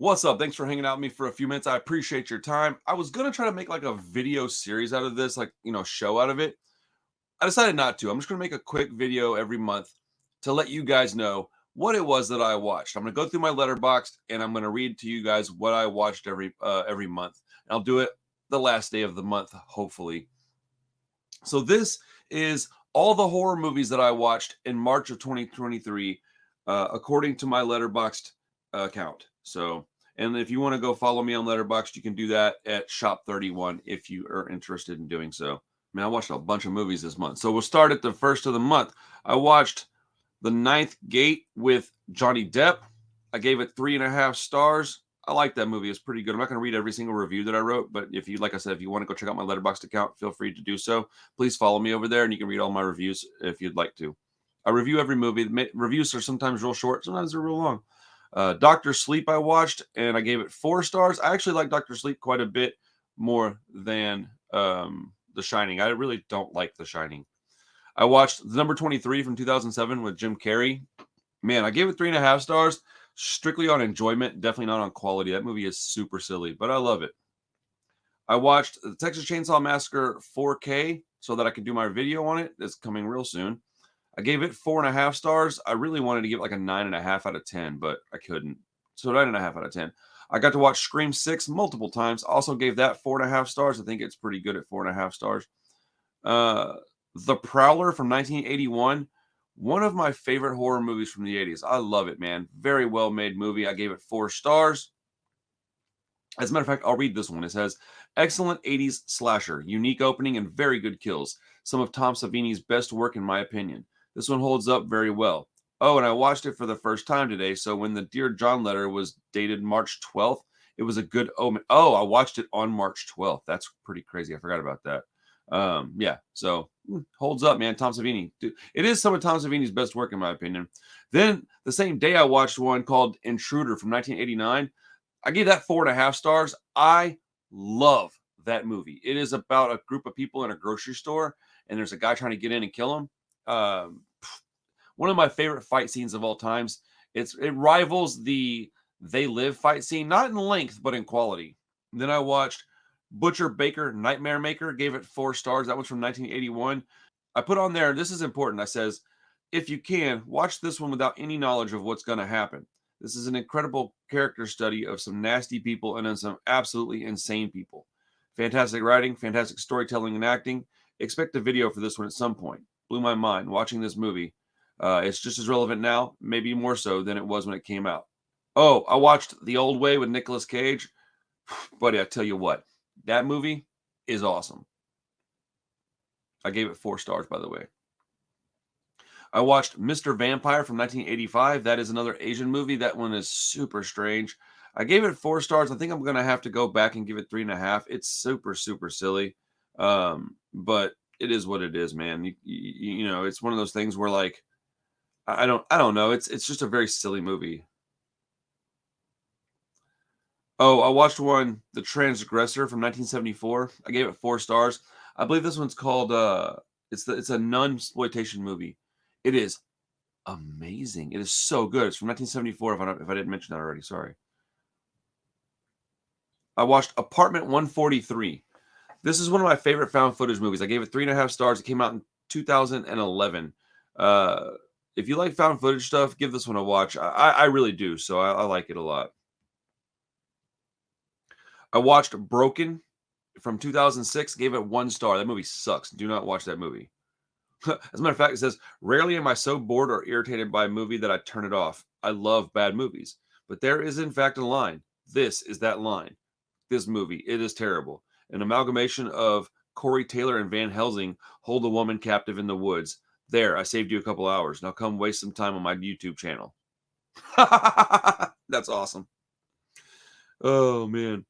What's up? Thanks for hanging out with me for a few minutes. I appreciate your time. I was gonna try to make like a video series out of this, like show out of it. I decided not to. I'm just gonna make a quick video every month to let you guys know what it was that I watched. I'm gonna go through my letterbox and I'm gonna read to you guys what I watched every month. And I'll do it the last day of the month, hopefully. So this is all the horror movies that I watched in March of 2023, according to my Letterboxd account. So, and if you want to go follow me on Letterboxd, you can do that at Shop31 if you are interested in doing so. Man, I watched a bunch of movies this month. So we'll start at the first of the month. I watched The Ninth Gate with Johnny Depp. I gave it 3.5 stars. I like that movie. It's pretty good. I'm not going to read every single review that I wrote, but if you, like I said, if you want to go check out my Letterboxd account, feel free to do so. Please follow me over there, and you can read all my reviews if you'd like to. I review every movie. Reviews are sometimes real short, sometimes they're real long. Doctor Sleep I watched, and I gave it 4 stars. I actually like Doctor Sleep quite a bit more than The Shining. I really don't like The Shining. I watched the number 23 from 2007 with Jim Carrey. Man, I gave it 3.5 stars. Strictly on enjoyment, definitely not on quality. That movie is super silly, but I love it. I watched the Texas Chainsaw Massacre 4K so that I could do my video on it. It's coming real soon. I gave it 4.5 stars. I really wanted to give it like a 9.5 out of 10, but I couldn't. So 9.5 out of 10. I got to watch Scream 6 multiple times. Also gave that 4.5 stars. I think it's pretty good at 4.5 stars. The Prowler from 1981. One of my favorite horror movies from the 80s. I love it, man. Very well made movie. I gave it 4 stars. As a matter of fact, I'll read this one. It says, excellent 80s slasher, unique opening and very good kills. Some of Tom Savini's best work in my opinion. This one holds up very well. Oh, and I watched it for the first time today. So when the Dear John letter was dated March 12th, it was a good omen. Oh, I watched it on March 12th. That's pretty crazy. I forgot about that. Yeah, so holds up, man. Tom Savini, dude, it is some of Tom Savini's best work in my opinion. Then the same day I watched one called Intruder from 1989. I gave that 4.5 stars. I love that movie. It is about a group of people in a grocery store and there's a guy trying to get in and kill him. One of my favorite fight scenes of all times. It rivals the They Live fight scene, not in length but in quality. And then I watched Butcher Baker Nightmare Maker, gave it 4 stars. That one's from 1981. I put on there, this is important. I says, if you can, watch this one without any knowledge of what's going to happen. This is an incredible character study of some nasty people and then some absolutely insane people. Fantastic writing, fantastic storytelling and acting. Expect a video for this one at some point. Blew my mind watching this movie. It's just as relevant now, maybe more so than it was when it came out. Oh, I watched The Old Way with Nicolas Cage. Buddy, I tell you what. That movie is awesome. I gave it 4 stars, by the way. I watched Mr. Vampire from 1985. That is another Asian movie. That one is super strange. I gave it 4 stars. I think I'm going to have to go back and give it 3.5. It's super, super silly. But it is what it is, man. You know, it's one of those things where like, I don't know. It's just a very silly movie. Oh, I watched one, The Transgressor from 1974. I gave it 4 stars. I believe this one's called it's a nun-exploitation movie. It is amazing. It is so good. It's from 1974 if I didn't mention that already, sorry. I watched Apartment 143. This is one of my favorite found footage movies. I gave it 3.5 stars. It came out in 2011. If you like found footage stuff, give this one a watch. I really do, so I like it a lot. I watched Broken from 2006, gave it 1 star. That movie sucks. Do not watch that movie. As a matter of fact, it says, rarely am I so bored or irritated by a movie that I turn it off. I love bad movies. But there is, in fact, a line. This is that line. This movie, it is terrible. An amalgamation of Corey Taylor and Van Helsing hold a woman captive in the woods. There, I saved you a couple hours. Now come waste some time on my YouTube channel. That's awesome. Oh, man.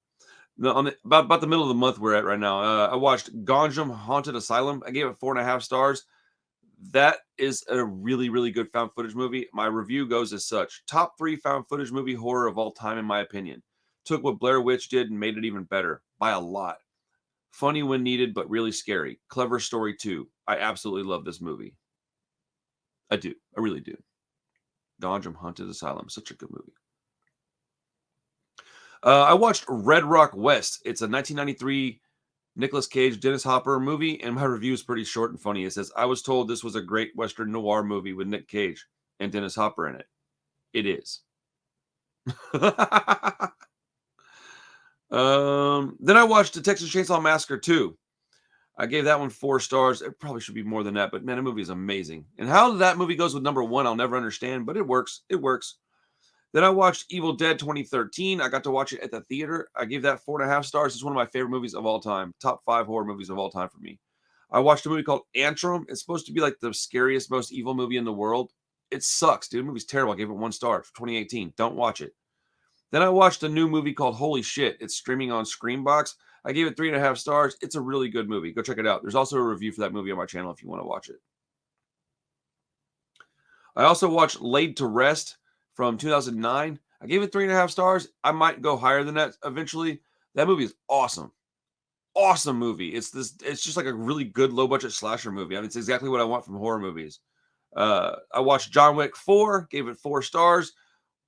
About the middle of the month we're at right now, I watched Gonjam Haunted Asylum. I gave it 4.5 stars. That is a really, really good found footage movie. My review goes as such. Top 3 found footage movie horror of all time, in my opinion. Took what Blair Witch did and made it even better by a lot. Funny when needed, but really scary. Clever story too. I absolutely love this movie. I do. I really do. Gonjam Haunted Asylum. Such a good movie. I watched Red Rock West. It's a 1993 Nicolas Cage, Dennis Hopper movie, and my review is pretty short and funny. It says, I was told this was a great Western noir movie with Nick Cage and Dennis Hopper in it. It is. Then I watched the Texas Chainsaw Massacre 2. I gave that one 4 stars. It probably should be more than that, but man, the movie is amazing. And how that movie goes with number 1, I'll never understand, but it works. It works. Then I watched Evil Dead 2013. I got to watch it at the theater. I gave that 4.5 stars. It's one of my favorite movies of all time. Top 5 horror movies of all time for me. I watched a movie called Antrum. It's supposed to be like the scariest, most evil movie in the world. It sucks, dude. The movie's terrible. I gave it 1 star for 2018. Don't watch it. Then I watched a new movie called Holy Shit. It's streaming on Screambox. I gave it 3.5 stars. It's a really good movie. Go check it out. There's also a review for that movie on my channel if you want to watch it. I also watched Laid to Rest from 2009. I gave it 3.5 stars. I might go higher than that eventually. That movie is awesome. Awesome movie. It's just like a really good low budget slasher movie. I mean, it's exactly what I want from horror movies. I watched John Wick 4, gave it 4 stars.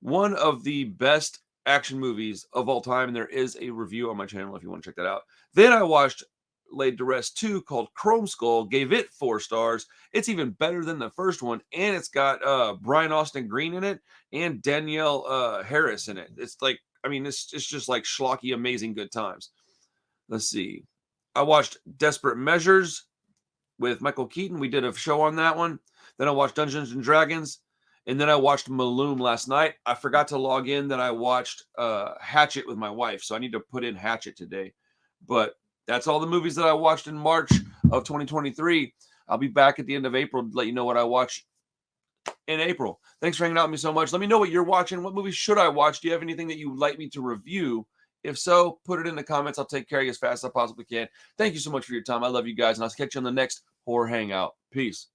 One of the best action movies of all time, and there is a review on my channel if you want to check that out. Then I watched Laid to Rest 2 called Chrome Skull, gave it 4 stars. It's even better than the first one, and it's got Brian Austin Green in it and Danielle Harris in it. It's like, I mean, it's just like schlocky, amazing good times. Let's see. I watched Desperate Measures with Michael Keaton. We did a show on that one. Then I watched Dungeons and Dragons. And then I watched Malum last night. I forgot to log in that I watched Hatchet with my wife. So I need to put in Hatchet today. But that's all the movies that I watched in March of 2023. I'll be back at the end of April to let you know what I watch in April. Thanks for hanging out with me so much. Let me know what you're watching. What movies should I watch? Do you have anything that you would like me to review? If so, put it in the comments. I'll take care of you as fast as I possibly can. Thank you so much for your time. I love you guys, and I'll catch you on the next Horror Hangout. Peace.